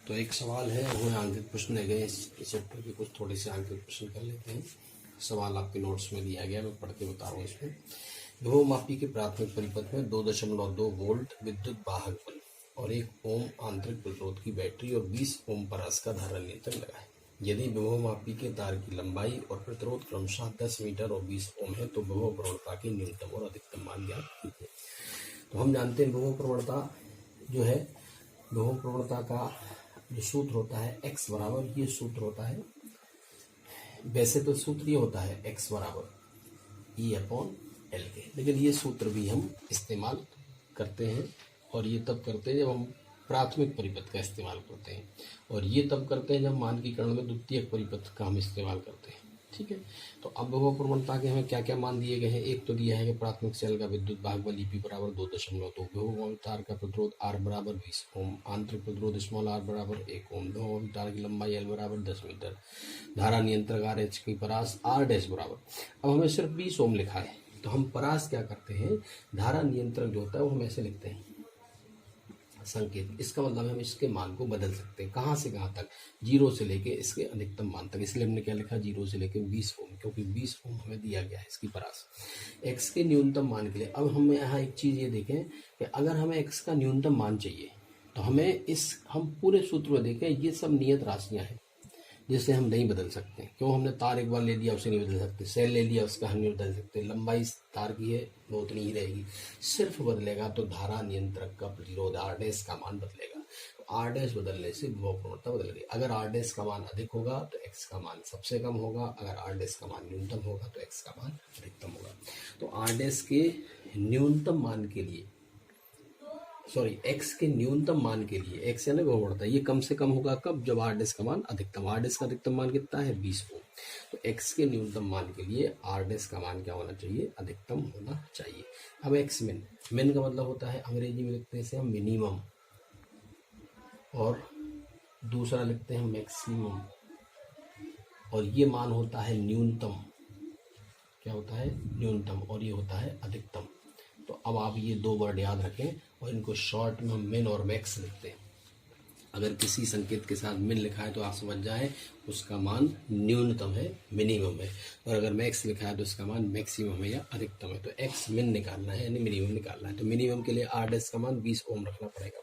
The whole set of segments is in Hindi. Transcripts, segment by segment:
तो एक सवाल है, वो आंतरिक प्रश्न है गए इस चैप्टर के कुछ थोड़े से आंतरिक प्रश्न कर लेते हैं। सवाल आपके नोट्स में दिया गया, मैं पढ़ के बता रहा हूँ। इसमें विभवमापी के प्राथमिक परिपथ में 2.2 वोल्ट विद्युत वाहक बल और 1 ओम आंतरिक प्रतिरोध की बैटरी और 20 ओम परास का धारा नियंत्रक लगा है। यदि विभवमापी के तार की लंबाई और प्रतिरोध क्रमशः 10 मीटर और 20 ओम है तो विभव प्रवणता की न्यूनतम और अधिकतम मान ज्ञात कीजिए। तो हम जानते हैं विभव प्रवणता जो है, विभव प्रवणता का जो सूत्र होता है x बराबर, ये सूत्र होता है, वैसे तो सूत्र ये होता है x बराबर E/L के, लेकिन ये सूत्र भी हम इस्तेमाल करते हैं और ये तब करते हैं जब हम प्राथमिक परिपथ का इस्तेमाल करते हैं, और ये तब करते हैं जब मानकीकरण में द्वितीयक परिपथ का हम इस्तेमाल करते हैं। ठीक है, तो अब विभव प्रवणता के हमें क्या क्या मान दिए गए हैं। एक तो दिया है कि प्राथमिक सेल का विद्युत वाहक बल EP बराबर 2.2, विभव तार का प्रतिरोध R बराबर 20 ओम, आंतरिक प्रतिरोध स्मॉल r बराबर 1 ओम, विभव तार की लंबाई L बराबर 10 मीटर, धारा नियंत्रक RH की परास R डैश बराबर। अब हमें सिर्फ 20 ओम लिखा है, तो हम परास क्या करते हैं, धारा नियंत्रक जो होता है वो हम ऐसे लिखते हैं संकेत। इसका मतलब हम इसके मान को बदल सकते हैं, कहाँ से कहाँ तक, 0 से लेके इसके अधिकतम मान तक। इसलिए हमने क्या लिखा, 0 से लेके 20 ओम, क्योंकि 20 ओम हमें दिया गया है इसकी परास। x के न्यूनतम मान के लिए अब हम यहाँ एक चीज़ ये देखें कि अगर हमें x का न्यूनतम मान चाहिए तो हमें हम पूरे सूत्र में देखें, ये सब नियत राशियाँ हैं जिसे हम नहीं बदल सकते। क्यों, हमने तार एक बार ले लिया उसे नहीं बदल सकते, सेल ले लिया उसका हम नहीं बदल सकते, लंबाई तार की है वो उतनी ही रहेगी। सिर्फ बदलेगा तो धारा नियंत्रक का प्रतिरोध R डैश का मान बदलेगा। R डैश बदलने से विभव प्रवणता बदल गई। अगर R डैश का मान अधिक होगा तो x का मान सबसे कम होगा, अगर R डैश का मान न्यूनतम होगा तो x का मान अधिकतम होगा। तो R डैश के न्यूनतम मान के लिए, x के न्यूनतम मान के लिए, x यानी विभव प्रवणता, ये कम से कम होगा कब, जब R डैश का मान अधिकतम। R डैश का अधिकतम मान कितना है, 20 ओम। तो x के न्यूनतम मान के लिए R डैश का मान क्या होना चाहिए, अधिकतम होना चाहिए। अब x min, min का मतलब होता है, अंग्रेजी में लिखते हैं इसे हम मिनिमम, और दूसरा लिखते हैं मैक्सिमम, और ये मान होता है न्यूनतम। क्या होता है, न्यूनतम, और ये होता है अधिकतम। तो अब आप ये दो वर्ड याद रखें और इनको शॉर्ट में हम मिन और मैक्स लिखते हैं। अगर किसी संकेत के साथ मिन लिखा है तो आप समझ जाएं उसका मान न्यूनतम है, मिनिमम है, और अगर मैक्स लिखा है तो उसका मान मैक्सिमम है या अधिकतम है। तो एक्स मिन निकालना है यानी मिनिमम निकालना है, तो मिनिमम के लिए R डैश का मान 20 ओम रखना पड़ेगा।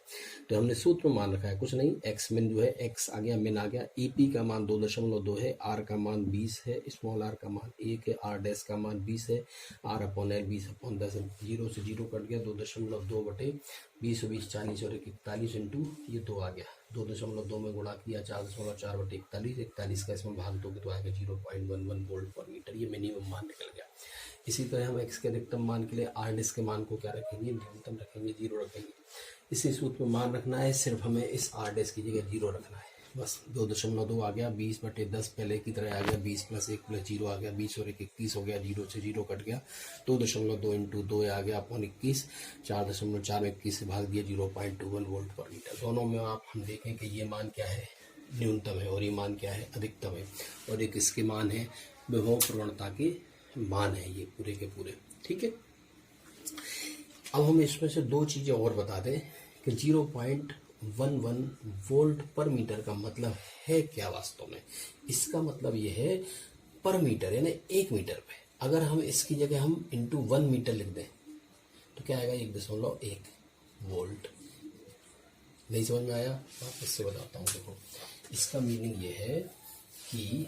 तो हमने सूत्र में मान रखा है कुछ नहीं, एक्स मिन जो है, एक्स आ गया, मिन आ गया, EP का मान 2.2 है, R का मान 20 है, स्मॉल r का मान 1 है, R डैश का मान 20 है, R/L 20/10 है, 0 से 0 कट गया, 2.2 बटे 20 20 40 और 41 इंटू ये 2 आ गया, 2.2 में गुणा किया 4.4 बटे 41, 41 का इसमें भाग दोगे तो आएगा 0.11 वोल्ट पर मीटर। ये मिनिमम मान निकल गया। इसी तरह हम x के अधिकतम मान के लिए R डैश के मान को क्या रखेंगे, न्यूनतम रखेंगे, 0 रखेंगे। इसी सूत्र में मान रखना है, सिर्फ हमें इस R डैश की जगह 0 रखना है बस। 2.2 आ गया, 20/10 पहले की तरह आ गया, 20 + 1 + 0 आ गया, 20 और 1 21 हो गया, 0 से 0 कट गया, 2.2 इंटू 2 आ गया अपन 21, 4.4 में 21 से भाग दिया, 0.21 वोल्ट पर मीटर। दोनों में आप हम देखें कि ये मान क्या है, न्यूनतम है, और ये मान क्या है, अधिकतम है, और एक इसके मान है, विभव प्रवणता के मान है ये पूरे के पूरे। ठीक है, अब हम इसमें से दो चीज़ें और बता दें कि 0.11 वोल्ट पर मीटर का मतलब है क्या वास्तव में। इसका मतलब ये है पर मीटर यानी 1 मीटर पे। अगर हम इसकी जगह हम इंटू 1 मीटर लिख दें तो क्या आएगा, 1.1 वोल्ट। नहीं समझ में आया, वापस से बताता हूँ। देखो, इसका मीनिंग ये है कि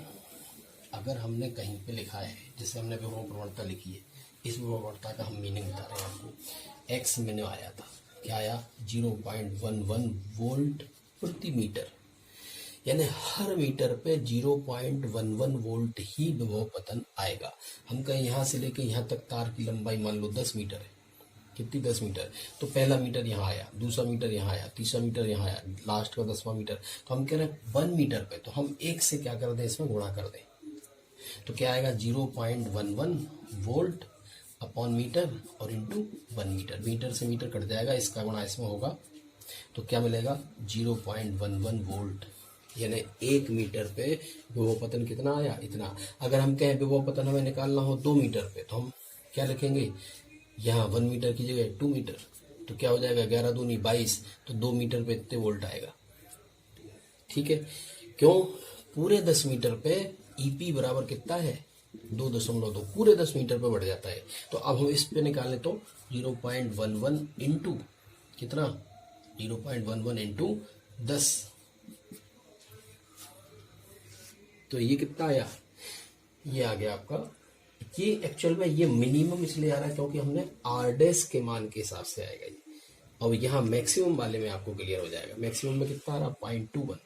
अगर हमने कहीं पे लिखा है, जैसे हमने विभव प्रवणता लिखी है, इस विभव प्रवणता का हम मीनिंग बता रहे हैं आपको। एक्स में आया था, क्या आया, 0.11 वोल्ट प्रति मीटर, यानी हर मीटर पे 0.11 वोल्ट ही विभव पतन आएगा। हम कहीं यहाँ से लेके यहाँ तक तार की लंबाई मान लो 10 मीटर है, कितनी, 10 मीटर, तो पहला मीटर यहाँ आया, दूसरा मीटर यहाँ आया, तीसरा मीटर यहाँ आया, लास्ट का 10वां मीटर। तो हम कह रहे हैं 1 मीटर पे, तो हम 1 से क्या कर दें, इसमें गुणा कर दें, तो क्या आएगा, 0.11 वोल्ट अपॉन मीटर और इंटू 1 मीटर। मीटर से मीटर कट जाएगा, इसका गुणा इसमें होगा, तो क्या मिलेगा, 0.11 वोल्ट, यानी 1 मीटर पे विभव पतन कितना आया, इतना। अगर हम कहें विभव पतन हमें निकालना हो 2 मीटर पे, तो हम क्या लिखेंगे, यहाँ 1 मीटर की जगह 2 मीटर, तो क्या हो जाएगा, 11 दूनी 22, तो 2 मीटर पे इतने वोल्ट आएगा। ठीक है, क्यों? पूरे 10 मीटर पे ईपी बराबर कितना है? 2.2 पूरे 10 मीटर पे बढ़ जाता है। तो अब हम इस पे निकालें तो 0.11 इंटू कितना? 0.11 इंटू 10, तो ये कितना आया? ये आ गया आपका। ये एक्चुअल में ये मिनिमम इसलिए आ रहा है क्योंकि हमने आर डैश के मान के हिसाब से आएगा ये। और यहाँ मैक्सिमम वाले में आपको क्लियर हो जाएगा। मैक्सिमम में कितना आ रहा? 0.21,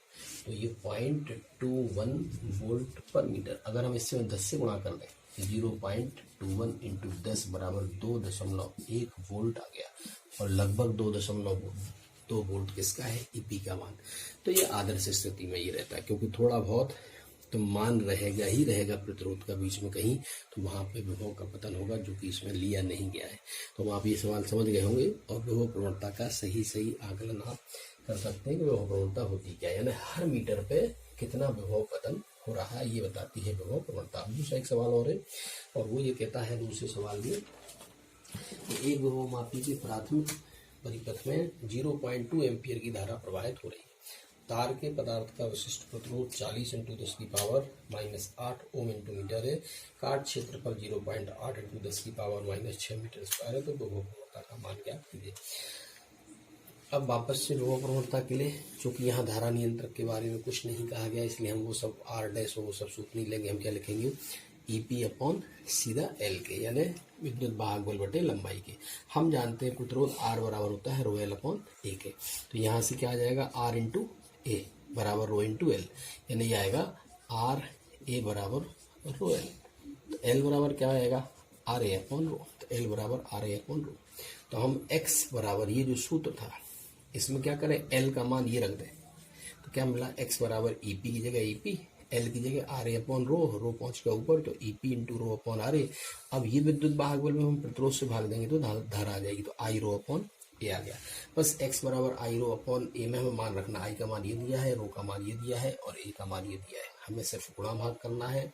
तो ये 0.21 वोल्ट पर मीटर। अगर हम इससे 10 से गुणा कर दें 0.21 इंटू 10 बराबर 2.1 वोल्ट आ गया। और लगभग 2.2 वोल्ट किसका है? ईपी का मान। तो ये आदर्श स्थिति में ये रहता है, क्योंकि थोड़ा बहुत तो मान रहेगा ही रहेगा प्रतिरोध का बीच में कहीं, तो वहां पे विभव का पतन होगा, जो कि इसमें लिया नहीं गया है। तो आप ये सवाल समझ गए होंगे और विभव प्रवणता का सही आकलन आप कर सकते हैं कि विभव प्रवणता होती क्या है, यानी हर मीटर पे कितना विभव पतन हो रहा है ये बताती है विभव प्रवणता। दूसरा एक सवाल और है, और वो ये कहता है दूसरे सवाल में कि एक विभव मापी के प्राथमिक परिपथ में 0.2 एम्पियर की धारा प्रवाहित हो रही है। तार के पदार्थ का विशिष्ट प्रतिरोध 40 इंटू 10 की पावर -8 ओम इंटू मीटर है। काट क्षेत्रफल 0.8 इंटू 10 की पावर -6 मीटर स्क्वायर है। तो विभव प्रवणता का मान ज्ञात कीजिए। अब वापस से विभव प्रवणता के लिए, चूंकि यहाँ धारा नियंत्रक के बारे में कुछ नहीं कहा गया, इसलिए हम वो सब आर डैश वो सब सूत्र नहीं लेंगे। हम क्या लिखेंगे? ईपी अपॉन सीधा एल के, यानी विद्युत वाहक बल बटे लंबाई के। हम जानते हैं प्रतिरोध आर बराबर होता है रो एल अपॉन ए के। तो यहाँ से क्या आ जाएगा? आर इंटू ए बराबर रो इंटू एल, यानी ये आएगा आर ए बराबर रो एल। तो एल बराबर क्या आएगा? R A upon rho. तो एल बराबर आर ए अपॉन रो। तो हम एक्स बराबर, ये जो सूत्र था इसमें क्या करें? एल का मान ये रख दें, तो क्या मिला? एक्स बराबर ईपी की जगह ईपी, एल की जगह आर ए अपॉन रो, रो पहुंच गया ऊपर तो EP into rho upon R A. अब ये विद्युत वाहक बल में हम प्रतिरोध से भाग देंगे तो धारा आ जाएगी, तो आई रो अपॉन ए आ गया। बस x बराबर आई रो अपॉन ए में हमें मान रखना, आई का मान ये दिया है, रो का मान ये दिया है और ए का मान ये दिया है। हमें सिर्फ गुणा भाग करना है।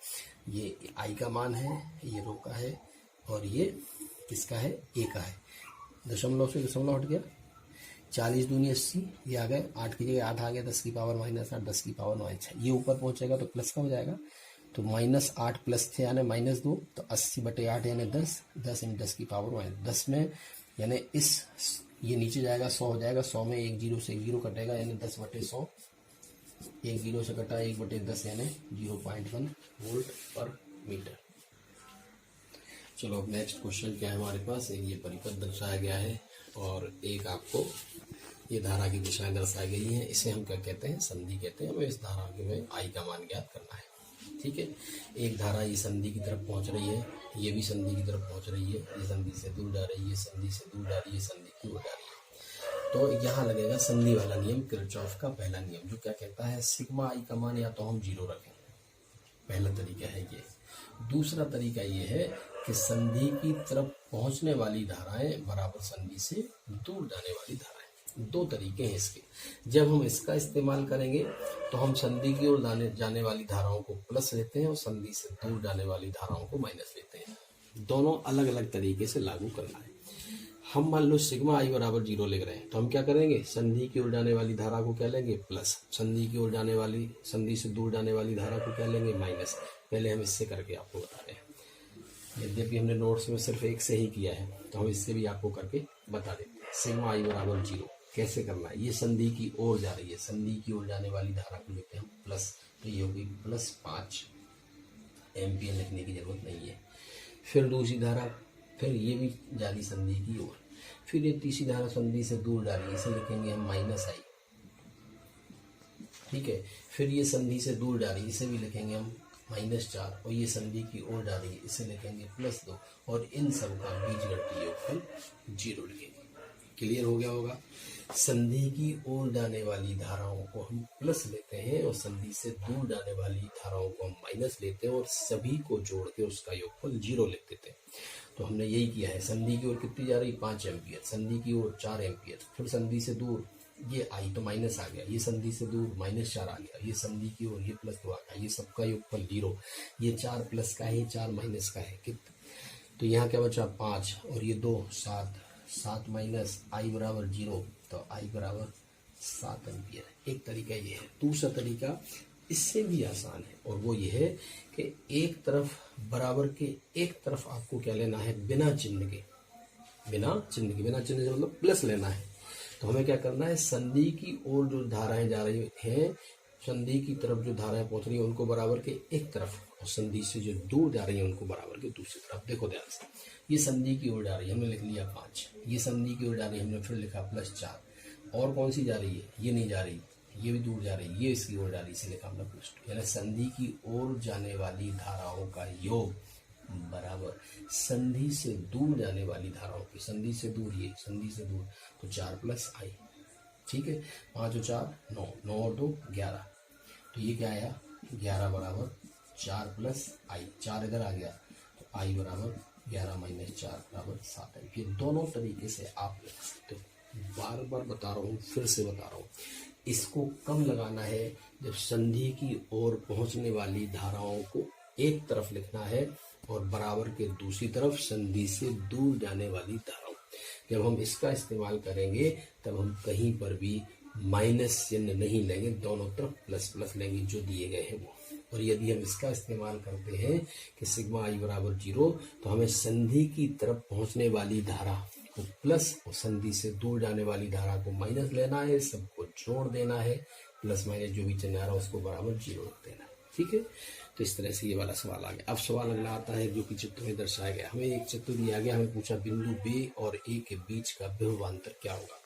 ये आई का मान है, ये रो का है और ये किसका है? ए का है। दशमलव से दशमलव हट गया, 40 दूनी 80, ये आ गए 8 की जगह 8 आ गया, 10 की पावर -8, 10 की पावर -6। ये ऊपर पहुंचेगा तो प्लस का हो जाएगा, तो -8 प्लस थे यानी -2, तो 80/8 यानी 10, 10 × 10 की पावर -10 में, यानी इस ये नीचे जाएगा 100 हो जाएगा, 100 में 1 0 से 1 0 कटेगा, यानी 10/100, 1 0 से कटा 1/10 यानी 0.1 वोल्ट पर मीटर। चलो अब नेक्स्ट क्वेश्चन क्या है हमारे पास? एक ये परिपथ दर्शाया गया है और एक आपको ये धारा की दिशाएं दर्शाई गई हैं। इसे हम क्या कहते हैं? संधि कहते हैं। हमें इस धारा के में आई का मान ज्ञात करना है। ठीक है, एक धारा ये संधि की तरफ पहुंच रही है, ये भी संधि की तरफ पहुंच रही है, ये संधि से दूर जा रही है, संधि से दूर जा रही है, संधि की ओर जा रही है। तो यहाँ लगेगा संधि वाला नियम, किरचॉफ का पहला नियम, जो क्या कहता है? सिग्मा आई का मान या तो हम 0 रखें, पहला तरीका है ये। दूसरा तरीका ये है कि संधि की तरफ पहुंचने वाली धाराएं बराबर संधि से दूर जाने वाली धाराएं। दो तरीके हैं इसके। जब हम इसका इस्तेमाल करेंगे तो हम संधि की ओर जाने वाली धाराओं को प्लस लेते हैं और संधि से दूर जाने वाली धाराओं को माइनस लेते हैं। दोनों अलग अलग तरीके से लागू करना है। हम मान लो सिग्मा आई बराबर 0 लिख रहे हैं, तो हम क्या करेंगे? संधि की ओर जाने वाली धारा को क्या लेंगे? प्लस। संधि की ओर जाने वाली, संधि से दूर जाने वाली धारा को क्या लेंगे? माइनस। पहले हम इससे करके आपको बता रहे हैं, यद्यपि हमने नोट्स में सिर्फ एक से ही किया है, तो हम इससे भी आपको करके बता देते हैं। सिग्मा आई बराबर 0 कैसे करना है? ये संधि की ओर जा रही है, संधि की ओर जाने वाली धारा को लेते हैं हम प्लस, तो ये होगी +5 एम्पियर, लिखने की जरूरत नहीं है। फिर दूसरी धारा, फिर ये भी जा रही संधि की ओर, फिर ये तीसरी धारा संधि से दूर जा रही है, इसे लिखेंगे हम -i। ठीक है, फिर ये संधि से दूर जा रही है, इसे भी लिखेंगे हम -4, और ये संधि की ओर जा रही है, इसे लिखेंगे +2, और इन सब का बीजगणितीय योगफल 0 लिखेंगे। क्लियर हो गया होगा? संधि की ओर जाने वाली धाराओं को हम प्लस लेते हैं और संधि से दूर जाने वाली धाराओं को हम माइनस लेते हैं और सभी को जोड़ के उसका योगफल 0 लिख देते हैं। तो हमने यही किया है। संधि की ओर कितनी जा रही? 5 एम्पियर, संधि की ओर 4 एम्पियर, फिर संधि से दूर ये आई तो माइनस आ गया, ये संधि से दूर -4 आ गया, ये संधि की ओर ये +2 आ गया, ये सबका योगफल 0, ये 4 प्लस का है, 4 माइनस का है, तो यहाँ क्या बचा? 5 और ये 2 7, 7 माइनस आई बराबर 0, तो आई बराबर 7 एम्पियर। एक तरीका ये है। दूसरा तरीका इससे भी आसान है और वो ये है कि एक तरफ बराबर के एक तरफ आपको क्या लेना है, बिना चिन्ह के मतलब प्लस लेना है। तो हमें क्या करना है, संधि की ओर जो धाराएं जा रही हैं, संधि की तरफ जो धाराएं पहुंच रही हैं उनको बराबर के एक तरफ, और संधि से जो दूर जा रही है उनको बराबर के दूसरी तरफ। देखो ध्यान से, ये संधि की ओर जा रही है, हमने लिख लिया 5, ये संधि की ओर जा रही है, हमने फिर लिखा +4, और कौन सी जा रही है, ये नहीं जा रही, ये भी दूर जा रही है, ये इसकी ओर जा रही है, इसे लिखा हमने +2। यानी संधि की ओर जाने वाली धाराओं का योग बराबर संधि से दूर जाने वाली धाराओं की, संधि से दूर, ये संधि से दूर, तो 4 + i, ठीक है। 5 और 4 9, 9 और 2 11, तो ये क्या आया, 11 बराबर 4 + i, 4 इधर आ गया, तो i बराबर 11 - 4 बराबर 7 है। ये दोनों तरीके से आप लिख सकते हो। बार बार बता रहा हूँ, फिर से बता रहा हूँ, इसको कम लगाना है जब संधि की ओर पहुंचने वाली धाराओं को एक तरफ लिखना है और बराबर के दूसरी तरफ संधि से दूर जाने वाली धाराओं। जब हम इसका इस्तेमाल करेंगे तब हम कहीं पर भी माइनस चिन्ह नहीं लेंगे, दोनों तरफ प्लस लेंगे जो दिए गए हैं वो। और यदि हम इसका इस्तेमाल करते हैं कि सिग्मा i बराबर 0, तो हमें संधि की तरफ पहुंचने वाली धारा को प्लस और संधि से दूर जाने वाली धारा को माइनस लेना है, सबको जोड़ देना है, प्लस माइनस जो भी चिन्ह आ रहा है उसको बराबर 0 रख देना है, ठीक है। तो इस तरह से ये वाला सवाल आ गया। अब सवाल अगला आता है जो कि चित्र में दर्शाया गया। हमें एक चित्र दिया गया, हमें पूछा बिंदु B और A के बीच का विभवांतर क्या होगा,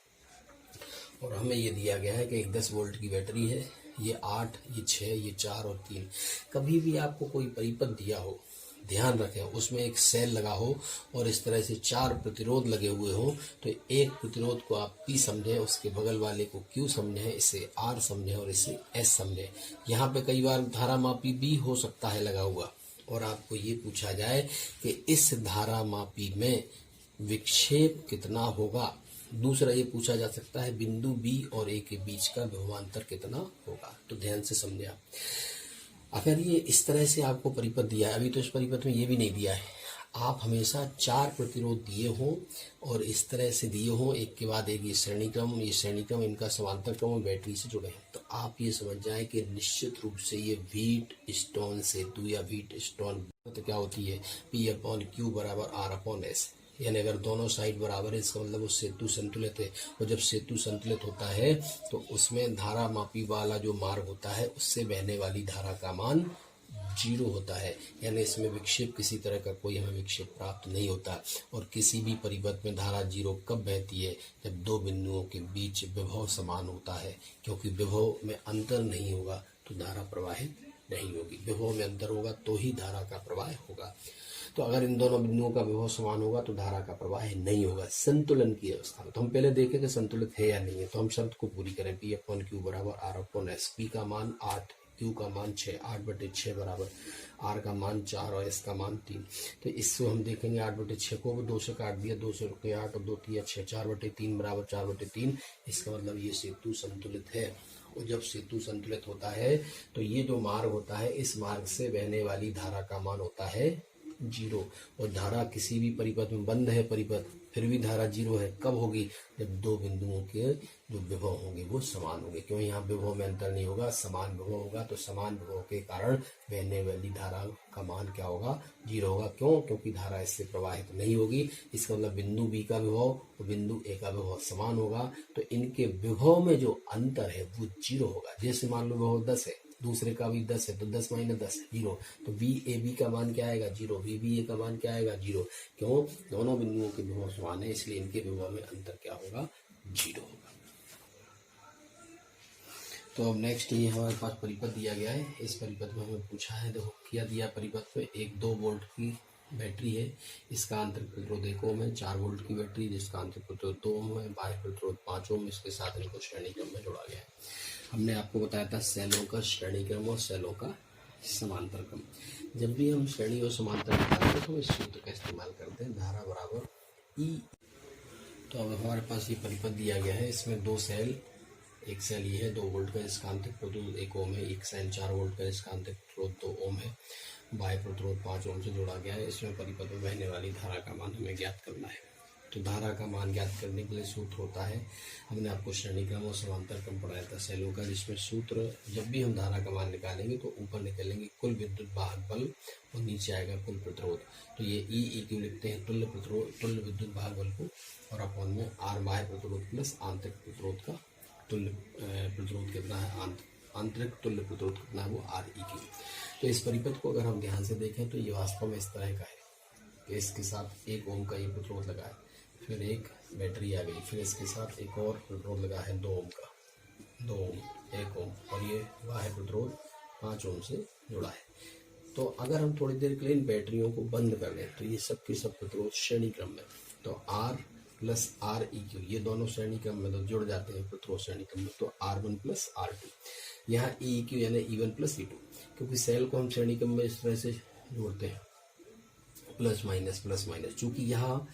और हमें ये दिया गया है कि एक 10 वोल्ट की बैटरी है, ये 8, ये 6, ये 4 और 3। कभी भी आपको कोई परिपथ दिया हो, ध्यान रखें उसमें एक सेल लगा हो और इस तरह से 4 प्रतिरोध लगे हुए हो, तो एक प्रतिरोध को आप P समझें, उसके बगल वाले को Q समझें, इसे R समझें और इसे S समझें। यहाँ पे कई बार धारा मापी भी हो सकता है लगा हुआ, और आपको ये पूछा जाए कि इस धारा मापी में विक्षेप कितना होगा। दूसरा ये पूछा जा सकता है बिंदु B और A के बीच का विभवांतर कितना होगा। तो ध्यान से समझे आप, अगर ये इस तरह से आपको परिपथ दिया है, अभी तो इस परिपथ में ये भी नहीं दिया है, आप हमेशा 4 प्रतिरोध दिए हो और इस तरह से दिए हो, एक के बाद एक, ये श्रेणी क्रम इनका समांतर क्रम और बैटरी से जुड़े हैं, तो आप ये समझ जाएं कि निश्चित रूप से ये व्हीट स्टोन सेतु या व्हीट स्टोन तो क्या होती है, P/Q बराबर R/S। यानी अगर दोनों साइड बराबर है इसका मतलब वो सेतु संतुलित है, और जब सेतु संतुलित होता है तो उसमें धारा मापी वाला जो मार्ग होता है उससे बहने वाली धारा का मान 0 होता है। यानी इसमें विक्षेप, किसी तरह का कोई हमें विक्षेप प्राप्त नहीं होता। और किसी भी परिपथ में धारा 0 कब बहती है, जब दो बिंदुओं के बीच विभव समान होता है, क्योंकि विभव में अंतर नहीं होगा तो धारा प्रवाहित नहीं होगी, विभव में अंतर होगा तो ही धारा का प्रवाह होगा। तो अगर इन दोनों बिंदुओं का विभव समान होगा तो धारा का प्रवाह नहीं होगा संतुलन की अवस्था में। तो हम पहले देखें कि संतुलित है या नहीं है, तो हम शर्त को पूरी करें। P/Q बराबर R/S। P का मान 8, Q का मान 6, 8/6 बराबर R का मान 4 और S का मान 3। तो इससे हम देखेंगे 8/6 को 2 से काट दिया, 2 से रुके 8 और 2 3 6, 4/3 बराबर 4/3। इसका मतलब ये सेतु संतुलित है। और जब सेतु संतुलित होता है तो ये जो मार्ग होता है, इस मार्ग से बहने वाली धारा का मान होता है 0। और धारा किसी भी परिपथ में बंद है परिपथ, फिर भी धारा 0 है, कब होगी, जब दो बिंदुओं के जो विभव होंगे वो समान होंगे। क्यों, यहाँ विभव में अंतर नहीं होगा, समान विभव होगा, तो समान विभव के कारण बहने वाली धारा का मान क्या होगा, 0 होगा। क्यों, क्योंकि धारा इससे प्रवाहित नहीं होगी। इसका मतलब बिंदु B का विभव और बिंदु A का विभव समान होगा, तो इनके विभव में जो अंतर है वो 0 होगा। जैसे मान लो विभव 10 है, दूसरे का भी 10 है, तो 10 - 10 0, तो VAB का मान क्या आएगा, 0, VBA का मान क्या आएगा, 0। क्यों, दोनों बिंदुओं के विभव समान है, इसलिए इनके विभव में अंतर क्या होगा, 0 होगा। तो अब नेक्स्ट ये हमारे पास परिपथ दिया गया है। इस परिपथ में हमें पूछा है, देखो क्या दिया परिपथ में, एक 2 वोल्ट की बैटरी है, इसका आंतरिक प्रतिरोध 1 ओम है। 4 वोल्ट की बैटरी जिसका आंतरिक प्रतिरोध 2 ओम है, बाह्य प्रतिरोध 5 ओम। इसके साथ इनको श्रेणी क्रम में जोड़ा गया है। हमने आपको बताया था सेलों का श्रेणी क्रम और सेलों का समांतर क्रम। जब भी हम श्रेणी और समांतर निकालते हैं तो हम इस सूत्र का इस्तेमाल करते हैं, धारा बराबर E। तो अब हमारे पास ये परिपथ दिया गया है, इसमें 2 सेल, एक सेल ये है 2 वोल्ट का, इसका आंतरिक प्रतिरोध 1 ओम है। एक सेल 4 वोल्ट का, इसका आंतरिक प्रतिरोध 2 ओम है। बाह्य प्रतिरोध 5 ओम से जोड़ा गया है। इसमें परिपथ में बहने वाली धारा का मान हमें ज्ञात करना है। तो धारा का मान ज्ञात करने के लिए सूत्र होता है, हमने आपको श्रेणी क्रम और समांतर क्रम पढ़ाया था सेलों का, जिसमें सूत्र जब भी हम धारा का मान निकालेंगे तो ऊपर निकालेंगे कुल विद्युत वाहक बल और नीचे आएगा कुल प्रतिरोध। तो ये ई क्यू लिखते हैं तुल्य प्रतिरोध, तुल्य विद्युत वाहक बल को, और अपॉन में आर बाह्य प्रतिरोध प्लस आंतरिक प्रतिरोध का तुल्य प्रतिरोध कितना है, आंतरिक तुल्य प्रतिरोध कितना है वो आर ई क्यू। तो इस परिपथ को अगर हम ध्यान से देखें तो ये वास्तव में इस तरह का है कि इसके साथ 1 ओम का ये प्रतिरोध लगा है, फिर एक बैटरी आ गई, फिर इसके साथ एक और प्रतिरोध लगा है 2 ओम का, 2 ओम, 1 ओम, और ये बाह्य प्रतिरोध 5 ओम से जुड़ा है। तो अगर हम थोड़ी देर के लिए इन बैटरियों को बंद कर दें तो ये सब के सब प्रतिरोध श्रेणी क्रम में, तो R plus R E Q ये दोनों श्रेणी क्रम में तो जुड़ जाते हैं प्रतिरोध श्रेणी क्रम में, तो R1 प्लस R2, यहाँ ई क्यू यानी E1 प्लस E2, क्योंकि सेल को हम श्रेणी क्रम में इस तरह से जोड़ते हैं प्लस माइनस, चूंकि यहाँ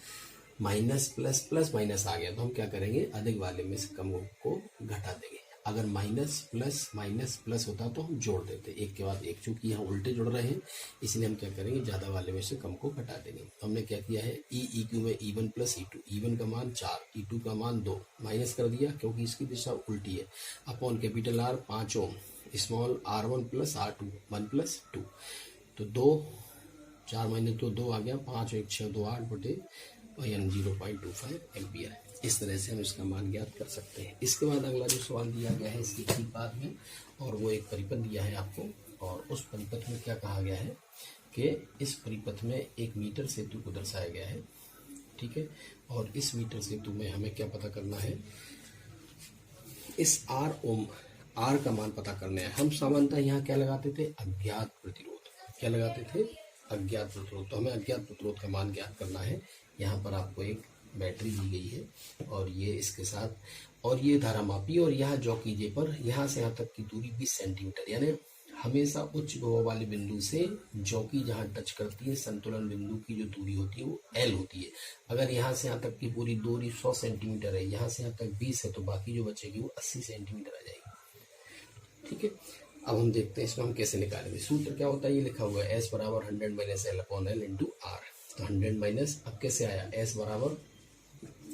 माइनस प्लस प्लस माइनस आ गया तो हम क्या करेंगे, अधिक वाले में से कम को घटा देंगे। अगर माइनस प्लस प्लस होता तो हम जोड़ देते एक के बाद एक, चूंकि यहाँ उल्टे जुड़ रहे हैं इसलिए हम क्या करेंगे, ज्यादा वाले में से कम को घटा देंगे। तो हमने क्या किया है, ई क्यू में E1 प्लस E2, E1 का मान 4, E2 का मान 2, माइनस कर दिया क्योंकि इसकी दिशा उल्टी है, upon capital R 5 ohm, small R1 प्लस R2 1 प्लस 2, तो 2 4 माइनस 2 आ गया, 5 1 6 2 8 बटे यानी 0.25 एम्पियर। इस तरह से हम इसका मान ज्ञात कर सकते हैं। इसके बाद अगला जो सवाल दिया गया है इसकी ठीक बाद में, और वो एक परिपथ दिया है आपको, और उस परिपथ में क्या कहा गया है कि इस परिपथ में एक मीटर सेतु को दर्शाया गया है, ठीक है, और इस मीटर सेतु में हमें क्या पता करना है, इस आर का मान पता करना है। हम सामान्यतः यहाँ क्या लगाते थे, अज्ञात प्रतिरोध, क्या लगाते थे, अज्ञात प्रतिरोध। तो हमें अज्ञात प्रतिरोध का मान ज्ञात करना है। यहाँ पर आपको एक बैटरी दी गई है और ये इसके साथ, और ये धारा मापी, और यहाँ जॉकी जे पर यहाँ से यहाँ तक की दूरी 20 सेंटीमीटर, यानी हमेशा उच्च विभव वाले बिंदु से जॉकी जहाँ टच करती है संतुलन बिंदु की जो दूरी होती है वो L होती है। अगर यहाँ से यहाँ तक की पूरी दूरी 100 सेंटीमीटर है, यहाँ से यहाँ तक 20 है, तो बाकी जो बचेगी वो 80 सेंटीमीटर आ जाएगी, ठीक है। अब हम देखते हैं इसमें हम कैसे निकालेंगे। सूत्र क्या होता है, ये लिखा हुआ है S बराबर 100 minus L upon L into R। तो 100 माइनस, अब कैसे आया, S बराबर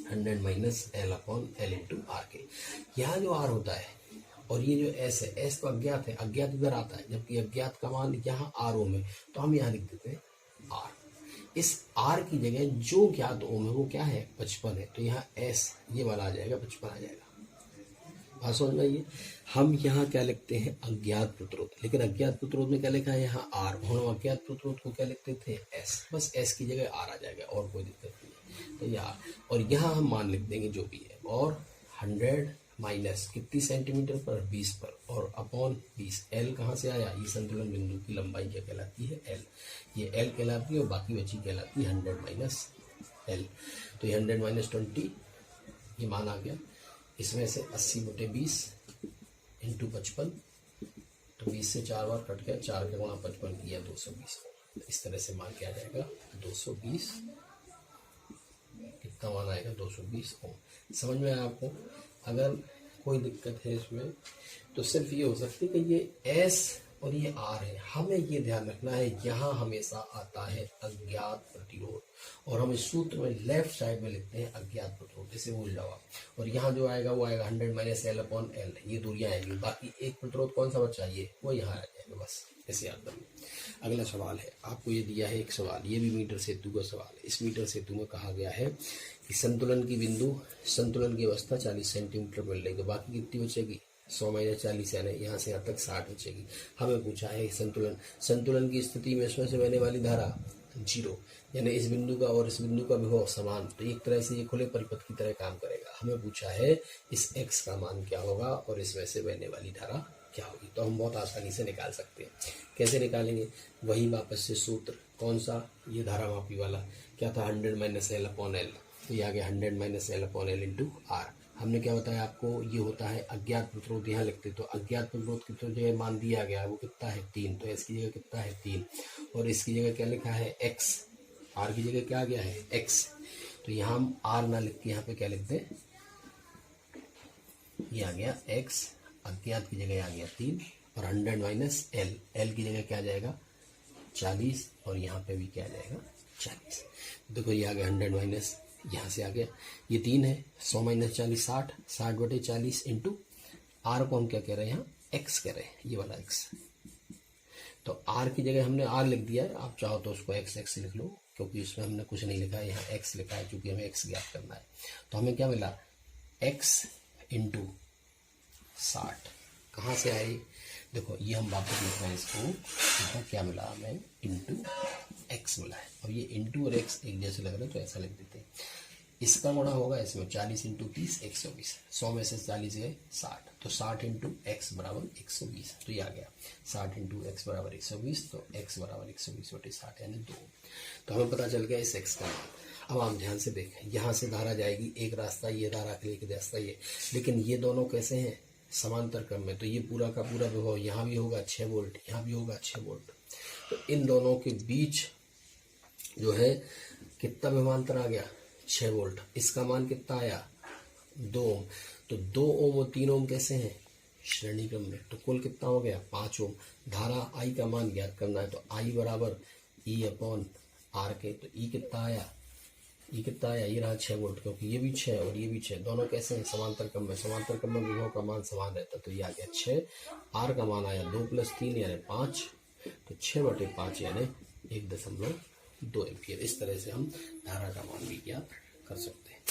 100 minus L upon L into R के। यहाँ जो R होता है और ये जो S है, S तो अज्ञात है, अज्ञात इधर आता है, जबकि अज्ञात का मान यहाँ R ओम है, तो हम यहाँ लिख देते हैं R। इस R की जगह जो ज्ञात ओम है वो क्या है, 55 है, तो यहाँ S ये वाला आ जाएगा, 55 आ जाएगा। बात समझ में आइए। हम यहाँ क्या लिखते हैं, अज्ञात प्रतिरोध, लेकिन अज्ञात प्रतिरोध में क्या लिखा है, यहाँ R, हम अज्ञात प्रतिरोध को क्या लिखते थे, S, बस S की जगह R आ जाएगा और कोई दिक्कत नहीं। तो यहाँ, और यहाँ हम मान लिख देंगे जो भी है, और 100 माइनस कितनी सेंटीमीटर पर, 20 पर, और अपॉन 20। L कहाँ से आया, ये संतुलन बिंदु की लंबाई क्या कहलाती है, L, ये L कहलाती है, और बाकी बची कहलाती है 100 माइनस L। तो ये 100 माइनस 20 ये मान आ गया। इसमें से 80 बटे 20 इंटू 55, तो 20 से 4 बार कट गया, 4 के गुणा 55 किया 220। इस तरह से मान क्या आ जाएगा, 220, कितना मान आएगा, 220 ओम। समझ में आया आपको। अगर कोई दिक्कत है इसमें तो सिर्फ ये हो सकती है कि ये S और ये R है, हमें ये ध्यान रखना है, यहाँ हमेशा आता है अज्ञात प्रतिरोध, और हम इस सूत्र में लेफ्ट साइड में लिखते हैं अज्ञात प्रतिरोध, इसे भूल जाओ। और यहाँ जो आएगा वो आएगा 100 माइनस L अपॉन L, ये दूरियां आएंगी, बाकी एक प्रतिरोध कौन सा बचा, ये वो यहाँ आ जाएगा, बस ऐसे याद रखना। अगला सवाल है, आपको ये दिया है एक सवाल, ये भी मीटर सेतु का सवाल है। इस मीटर सेतु में कहा गया है कि संतुलन की बिंदु, संतुलन की अवस्था 40 सेंटीमीटर मिल रही, तो बाकी कितनी बचेगी, 100 माइनस 40 यानी यहाँ से यहाँ तक 60 बचेगी। हमें पूछा है संतुलन की स्थिति में इसमें से बहने वाली धारा 0, यानी इस बिंदु का और इस बिंदु का विभव समान, तो एक तरह से ये खुले परिपथ की तरह काम करेगा। हमें पूछा है इस x का मान क्या होगा और इसमें से बहने वाली धारा क्या होगी, तो हम बहुत आसानी से निकाल सकते हैं। कैसे निकालेंगे, वही वापस से सूत्र, कौन सा, ये धारा मापी वाला, क्या था, 100 माइनस L अपॉन L, तो ये आ गया 100 minus L upon L into R। हमने क्या बताया आपको, ये होता है अज्ञात प्रतिरोध, यहाँ लिखते, तो अज्ञात प्रतिरोध की तो जगह मान दिया गया है वो कितना है 3, तो इसकी जगह कितना है 3, और इसकी जगह क्या लिखा है x, R की जगह क्या आ गया है x, तो यहाँ हम R ना लिख के यहाँ पे क्या लिखते हैं, ये आ गया x, अज्ञात की जगह आ गया 3, और 100 माइनस L की जगह क्या आ जाएगा 40, और यहाँ पे भी क्या आ जाएगा 40। देखो ये आ गया 100 माइनस यहाँ से आ गया, ये 3 है, 100 - 40 60, 60/40 इंटू आर को हम क्या कह रहे हैं यहाँ, एक्स कह रहे हैं, ये वाला एक्स। तो आर की जगह हमने आर लिख दिया है, आप चाहो तो उसको एक्स एक्स लिख लो, क्योंकि इसमें हमने कुछ नहीं लिखा है, यहाँ एक्स लिखा है, क्योंकि हमें एक्स ज्ञात करना है। तो हमें क्या मिला, एक्स इंटू 60। कहाँ से आई, देखो ये हम वापस लिख रहे हैं इसको, यहाँ क्या मिला हमें, इंटू एक्स मिला है। और ये इंटू और एक्स एक जैसे लग रहे हैं तो ऐसा लिख देते हैं। इसका गुणा होगा इसमें 40 इंटू 30 120, 100 में से 40 गए 60, तो 60 इंटू एक्स बराबर 120। तो ये आ गया 60 इंटू एक्स बराबर 120, तो एक्स बराबर 120/60 यानी 2। तो हमें पता चल गया इस एक्स का मान। अब हम ध्यान से देखें, यहाँ से धारा जाएगी, एक रास्ता ये धारा के लिए, एक रास्ता ये, लेकिन ये दोनों कैसे हैं, समांतर क्रम में। तो ये पूरा का पूरा विभव यहाँ भी होगा 6 वोल्ट, यहाँ भी होगा 6 वोल्ट। तो इन दोनों के बीच जो है कितना विभवांतर आ गया, 6 वोल्ट। इसका मान कितना आया, 2 ओम। तो 2 ओम और 3 ओम कैसे हैं, श्रेणी क्रम में। तो कुल कितना हो गया, 5 ओम। धारा आई का मान ज्ञात करना है, तो आई बराबर E/R के। तो ई कितना आया, ये रहा 6 वोल्ट, क्योंकि ये भी 6 और ये भी 6, दोनों कैसे हैं, समांतर क्रम में। समांतर क्रम में विभव का मान समान रहता है, तो ये आ गया 6। आर का मान आया 2 + 3 यानी 5, तो 6/5 यानी 1.2 एम्पियर। इस तरह से हम धारा का मान भी ज्ञात कर सकते हैं।